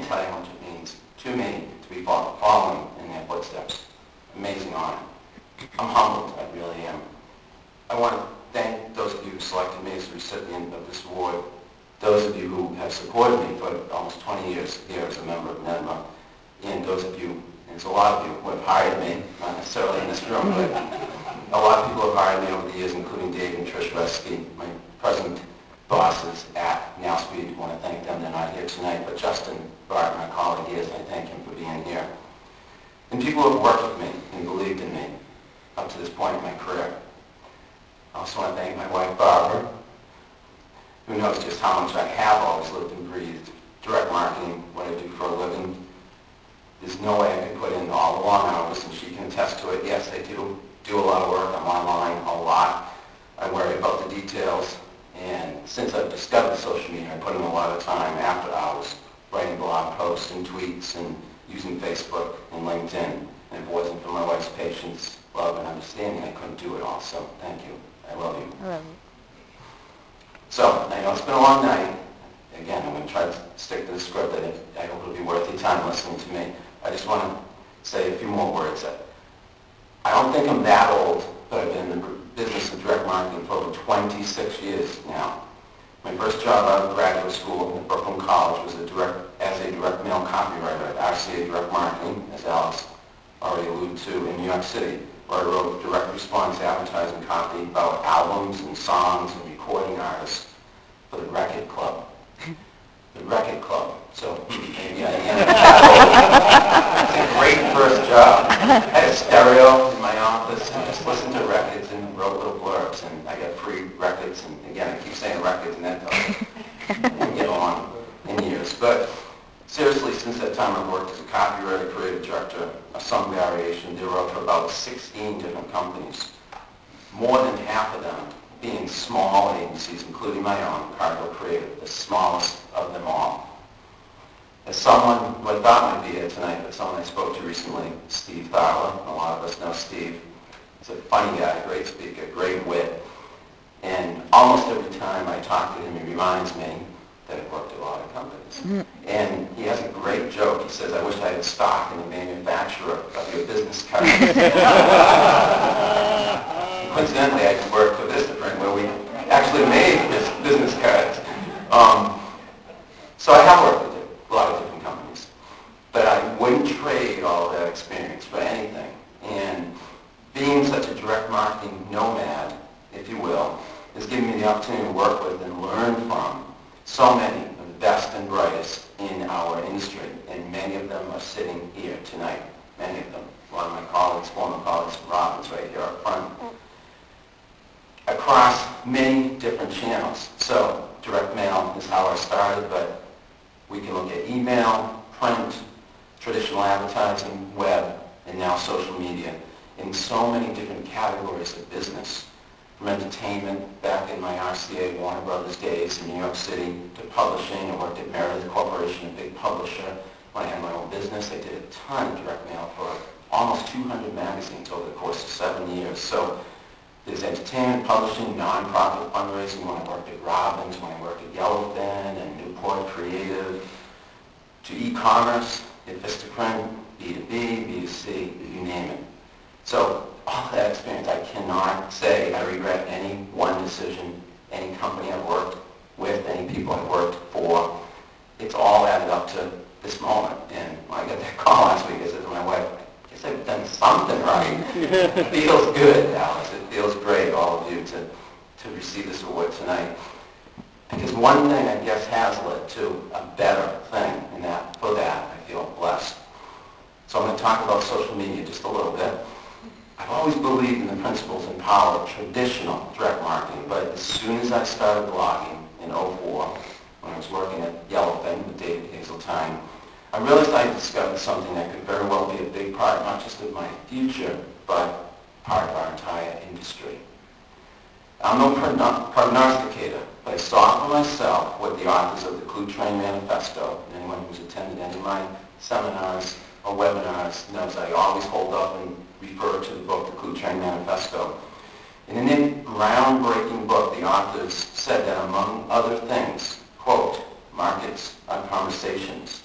tell you how much it means to me to be following in their footsteps. Amazing honor. I'm humbled, I really am. I want to thank those of you who selected me as the recipient of this award, those of you who have supported me for almost 20 years here as a member of NEDMA, and those of you, and there's a lot of you who have hired me, not necessarily in this room, but a lot of people have hired me over the years, including Dave and Trish Resky, my present bosses at Nowspeed. I want to thank them. They're not here tonight, but Justin Bart, my colleague, is. I thank him for being here. And people who have worked with me and believed in me up to this point in my career. I also want to thank my wife, Barbara, who knows just how much I have always lived and breathed direct marketing, what I do for a living. There's no way I could put in all the long hours, and she can attest to it. Yes, I do a lot of work. I'm online a lot. I worry about the details. And since I've discovered social media, I put in a lot of time after hours writing blog posts and tweets and using Facebook and LinkedIn. And if it wasn't for my wife's patience, love, and understanding, I couldn't do it all. So thank you. I love you. I love you. So I know it's been a long night. Again, I'm going to try to stick to the script. I hope it'll be worth your time listening to me. I just want to say a few more words. I don't think I'm that old, but I've been in the business of direct marketing for over 26 years now. My first job out of graduate school at Brooklyn College was as a direct mail copywriter at RCA Direct Marketing, as Alex already alluded to, in New York City, where I wrote direct response advertising copy about albums and songs and recording artists for the Record Club. The Record Club. So maybe I am that old. It's a great first job. I had a stereo in my office and just listened to records and wrote little blurbs, and I got free records, and again, I keep saying records, and that doesn't get on in years. But seriously, since that time I've worked as a copywriter, creative director of some variation. They wrote for about 16 different companies, more than half of them being small agencies, including my own, Cargill Creative, the smallest of them all. As someone who I thought might be here tonight, but someone I spoke to recently, Steve Tharla, a lot of us know Steve. He's a funny guy, great speaker, great wit, and almost every time I talk to him, he reminds me that I've worked at a lot of companies. And he has a great joke. He says, I wish I had stock in the manufacturer of your business cards. Coincidentally, I worked for Vistaprint, where we actually made business cards. So I have worked with a lot of different companies. But I wouldn't trade all of that experience for anything. And being such a direct marketing nomad, if you will, has given me the opportunity to work with and learn from so many of the best and brightest in our industry. And many of them are sitting here tonight. Many of them. One of my colleagues, former colleagues, Robin's right here up front. Across many different channels. So direct mail is how I started, but we can look at email, print, traditional advertising, web, and now social media in so many different categories of business. From entertainment, back in my RCA Warner Brothers days in New York City, to publishing. I worked at Meredith Corporation, a big publisher. When I had my own business, I did a ton of direct mail for almost 200 magazines over the course of 7 years. So there's entertainment, publishing, nonprofit fundraising. When I worked at Robbins, when I worked at Yellowfin and Newport Creative, to e-commerce at Vistaprint, B2B, B2C, you name it. So all that experience, I cannot say I regret any one decision, any company I've worked with, any people I've worked for. It's all added up to this moment. And when I got that call last week, I said to my wife, I guess I've done something right. It feels good, Alex. It feels great, all of you, to receive this award tonight. Because one thing, I guess, has led to a better thing, and for that, I feel blessed. So I'm going to talk about social media just a little bit. I've always believed in the principles and power of traditional direct marketing, but as soon as I started blogging in 2004, when I was working at Yellowfin with David Hazeltine, I realized I had discovered something that could very well be a big part, not just of my future, but part of our entire industry. I'm no prognosticator, but I saw for myself what the authors of the Clue Train Manifesto, and anyone who's attended any of my seminars or webinars knows I always hold up and refer to the book, The Clue Train Manifesto. And in their groundbreaking book, the authors said that, among other things, quote, markets are conversations.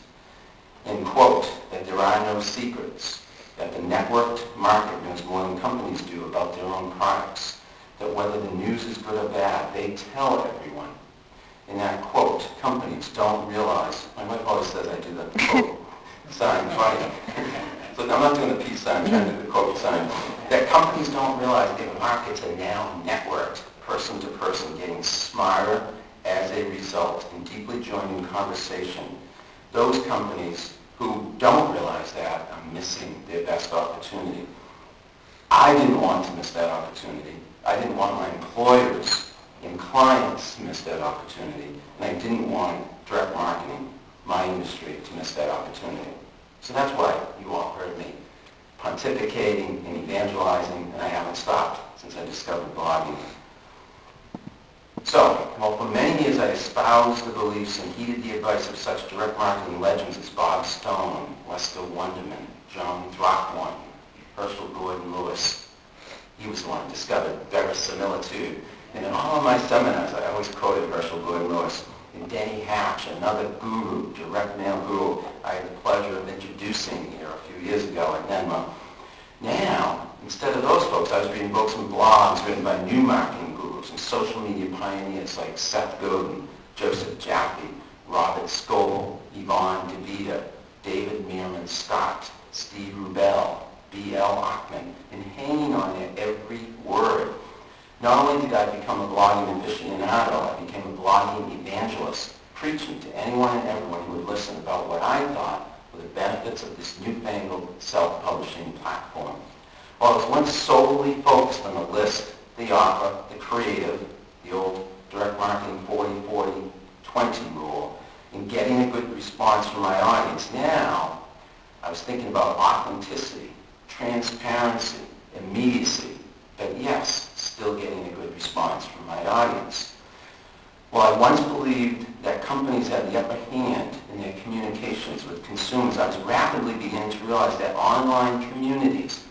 are no secrets, that the networked market knows more than companies do about their own products, that whether the news is good or bad, they tell everyone. In that quote, companies don't realize, my wife always says I do the quote sign twice. So I'm not doing the peace sign, I'm trying to do the quote sign. That companies don't realize their markets are now networked, person to person, getting smarter as a result, and deeply joined in conversation. Those companies who don't realize that are missing their best opportunity. I didn't want to miss that opportunity. I didn't want my employers and clients to miss that opportunity. And I didn't want direct marketing, my industry, to miss that opportunity. So that's why you all heard me pontificating and evangelizing, and I haven't stopped since I discovered blogging. So, well, for many years I espoused the beliefs and heeded the advice of such direct marketing legends as Bob Stone, Lester Wunderman, John Throckmorton, Herschel Gordon Lewis. He was the one who discovered verisimilitude. And in all of my seminars, I always quoted Herschel Gordon Lewis. And Denny Hatch, another guru, direct mail guru, I had the pleasure of introducing here a few years ago at NEDMA. Now, instead of those folks, I was reading books and blogs written by new marketing gurus and social media pioneers like Seth Godin, Joseph Jaffe, Robert Scoble, Yvonne DeVita, David Meerman Scott, Steve Rubel, B.L. Ackman, and hanging on their every word. Not only did I become a blogging aficionado, I became a blogging evangelist, preaching to anyone and everyone who would listen about what I thought were the benefits of this newfangled self-publishing platform. While I was once solely focused on the list, the offer, the creative, the old direct marketing 40-40-20 rule, and getting a good response from my audience, now I was thinking about authenticity, transparency, immediacy, but yes, still getting a good response from my audience. While I once believed that companies had the upper hand in their communications with consumers, I was rapidly beginning to realize that online communities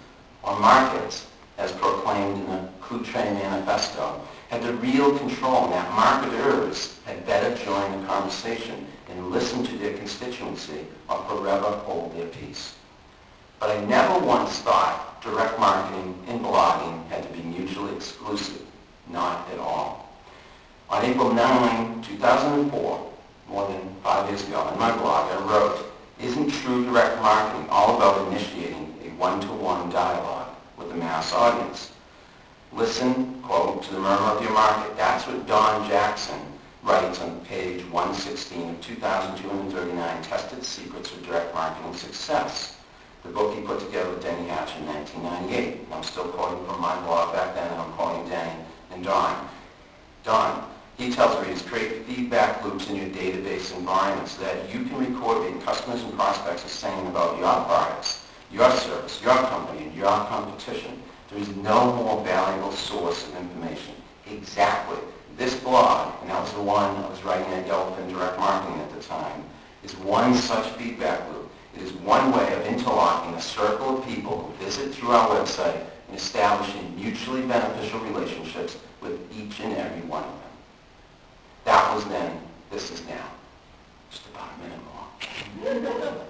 or markets, as proclaimed in the Coutre Manifesto, had the real control, and that marketers had better join the conversation and listen to their constituency or forever hold their peace. But I never once thought direct marketing and blogging had to be mutually exclusive. Not at all. On April 9, 2004, more than 5 years ago, in my blog I wrote, "Isn't true direct marketing all about initiating a one-to-one dialogue with the mass audience? Listen, quote, to the murmur of your market." That's what Don Jackson writes on page 116 of 2,239 Tested Secrets of Direct Marketing Success, the book he put together with Denny Hatch in 1998. I'm still quoting from my blog back then, and I'm quoting Denny and Don. Don, he tells readers, create feedback loops in your database environment so that you can record what your customers and prospects are saying about your products, your service, your company, and your competition. There is no more valuable source of information. Exactly. This blog, and that was the one I was writing at Yelp Direct Marketing at the time, is one such feedback loop. It is one way of interlocking a circle of people who visit through our website and establishing mutually beneficial relationships with each and every one of them. That was then, this is now. Just about a minute more.